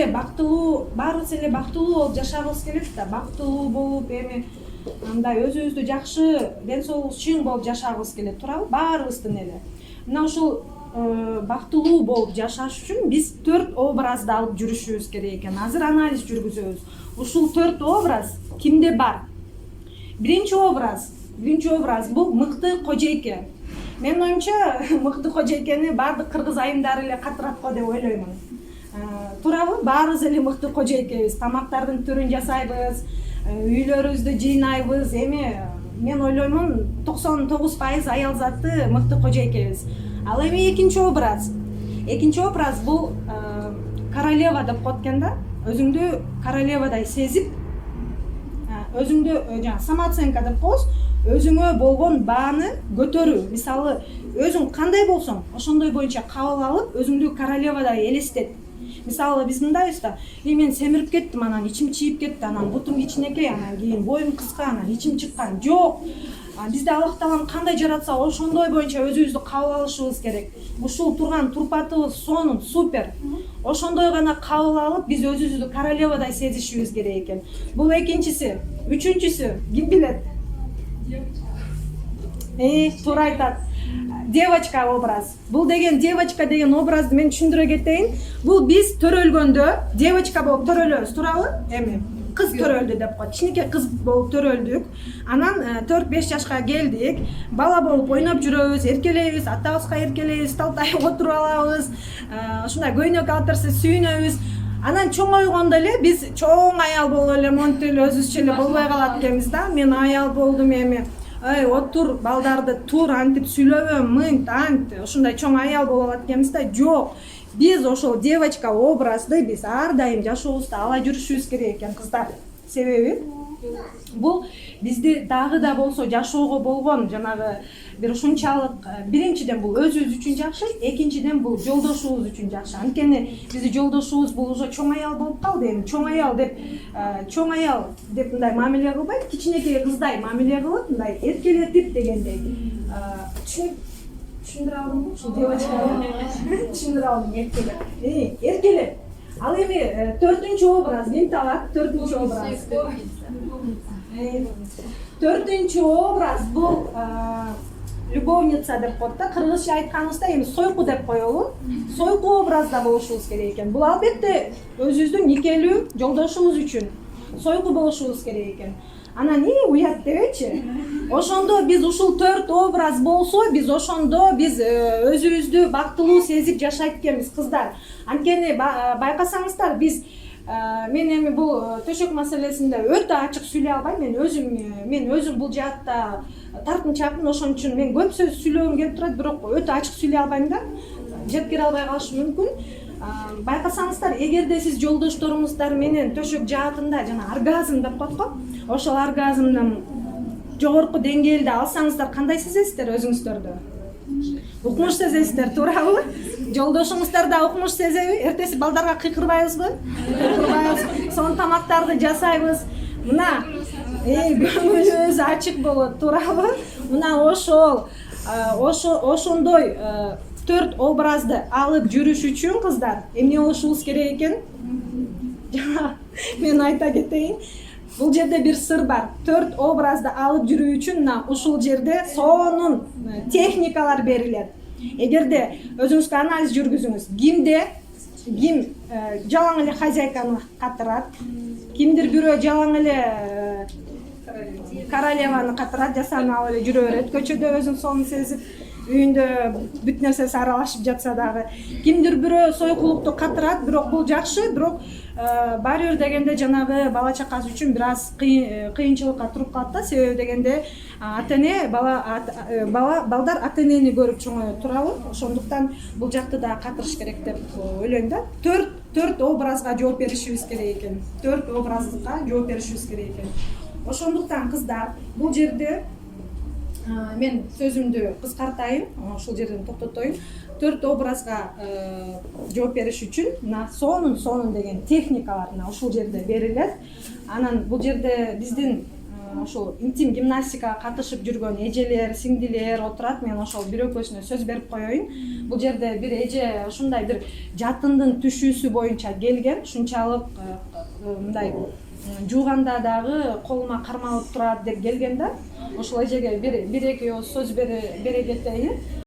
эле бактылуу, баарыбыз эле бактылуу болуп жашагыбыз келет да. Бактылуу болуп, эми мындай өзүбүздү жакшы, ден соолугубуз чың болуп жашагыбыз келет, туурабы? Баарыбыздын эле. Мына ушул бактылуу болуп жашаш үчүн биз 4 образды алып жүрүшүбүз керек экен. Азыр анализ жүргүзөбүз. Ушул 4 образ кимде бар? Биринчи образ бул мыкты кожойке. Менин оюмча, мыкты кожойкени баардык кыргыз айымдары эле катырат го деп ойлоймун. Туурабы? Баарыбыз эле мыкты кожойкебиз. Тамактардын түрүн жасайбыз, үйлөрүбүздү жыйнайбыз. Эми мен ойлоймун 99% аял заты мыкты кожойкебиз. Ал эми экинчи образ бул королева деп коет экен да. Өзүңдү королевадай сезип, өзүңдү самооценка деп коебуз. Өзүңө болгон бааны көтөрүү. Мисалы, өзүң кандай болсоң, ошондой боюнча кабыл алып, өзүңдү королевадай элестет. Мисалы, биз мындайбыз да, мен семирип кеттим, анан ичим чийип кетти, анан бутум кичинекей, анан кийин боюм кыска, анан ичим чыккан. Жок. Бизди Аллах Таалам кандай жаратса, ошондой боюнча өзүбүздү кабыл алышыбыз керек. Ушул турган турпатыбыз сонун, супер. Ошондой гана кабыл алып, биз өзүбүздү королевадай сезишибиз керек экен. Бул экинчиси. Үчүнчүсү, ким билет? Туура айтат. Девочка образ. Бул деген девочка деген образды мен түшүндүрө кетейин. Бул биз төрөлгөндө девочка болуп төрөлөбүз, туурабы? Эми кыз төрөлдү деп коет. Кичинекей кыз болуп төрөлдүк. Анан 4-5 жашка келдик. Бала болуп ойноп жүрөбүз, эркелейбиз, атабызга эркелейбиз, талтайып отуруп алабыз. Ушундай көйнөк алып берсе сүйүнөбүз. Анан чоңойгондо эле биз чоң аял болуп эле монтип эле өзүбүзчө эле болбой калат экенбиз да. Мен аял болдум эми. Отур, балдарды тур, антип сүйлөбөм, мынт, ант, ушундай чоң аял болуп алат экенбиз да. Жок. Биз ошол девочка образды биз ар дайым жашообузда ала жүрүшүбүз керек экен, кыздар. Себеби бул бизди дагы да болсо жашоого болгон жанагы бир ушунчалык, биринчиден бул өзүбүз үчүн жакшы, экинчиден бул жолдошубуз үчүн жакшы. Анткени биздин жолдошубуз бул уже чоң аял болуп калды. Эми чоң аял деп мындай мамиле кылбайт, кичинекей кыздай мамиле кылып, мындай эркелетип дегендей. Түшүндүрө алдымбы? Ушул девочканы түшүндүрө алдым, эркелеп. Ал эми 4-чү образ, ким табат? 4-чү образ. 4-чү образ бул любовница деп коет да. Кыргызча айтканыбызда эми сойку деп коелу. Сойку образда болушубуз керек экен. Бул албетте өзүбүздүн никелүү жолдошубуз үчүн сойку болушубуз керек экен. Анан уят дебечи. Ошондо биз ушул 4 образ болсо, биз ошондо биз өзүбүздү бактылуу сезип жашайт экенбиз, кыздар. Анткени байкасаңыздар, мен эми бул төшөк маселесинде өтө ачык сүйлөй албайм. Мен өзүм бул жаатта тартынчаакмын, ошон үчүн мен көп сөз сүйлөгүм келип турат, бирок өтө ачык сүйлөй албайм да. Жеткире албай калышы мүмкүн. Байкасаңыздар, эгерде сиз жолдошторуңуздар менен төшөк жаатында жана оргазм деп коет го, ошол оргазмдын жогорку деңгээлде алсаңыздар, кандай сезесиздер өзүңүздөрдү? Укмуш сезесиздер, туурабы? Жолдошуңуздар да укмуш сезеби? Эртеси балдарга кыйкырбайбызбы? Кыйкырбайбыз. Сонун тамактарды жасайбыз. Мына, көңүлүбүз ачык болот, туурабы? Мына ошондой 4 образды алып жүрүш үчүн, кыздар, эмне болушубуз керек экен? Жана мен айта кетейин. Бул жерде бир сыр бар. 4 образды алып жүрүү үчүн ушул жерде сонун техникалар берилет. Эгерде өзүңүзгө анализ жүргүзүңүз, ким жалаң эле хозяйканы катырат, кимдир бирөө жалаң эле королеваны катырат, жасанып алып эле жүрө берет көчөдө өзүн сонун сезип, үйүндө бүт нерсеси аралашып жатса дагы. Кимдир бирөө сойкулукту катырат, бирок бул жакшы, бирок баары бир дегенде жанагы бала чакасы үчүн бир аз кыйынчылыкка туруп калат да. Себеби дегенде ата-эне балдар ата-энени көрүп чоңойот, туурабы? Ошондуктан бул жакты да катырыш керек деп ойлойм да. 4 образга жооп беришибиз керек экен. 4 образга жооп беришибиз керек экен. Ошондуктан кыздар, бул жерде мен сөзүмдү кыскартайын, ушул жерден токтотоюн. 4 образга жооп бериш үчүн сонун деген техникалар ушул жерде берилет. Анан бул жерде биздин ошол интим гимнастикага катышып жүргөн эжелер, сиңдилер отурат. Мен ошол бир экөөсүнө сөз берип коеюн. Бул жерде бир эже ушундай бир жатындын түшүүсү боюнча келген. Ушунчалык мындай жууганда дагы колума кармалып турат деп келген да. Ошол эжеге бир эки ооз сөз бере кетейин.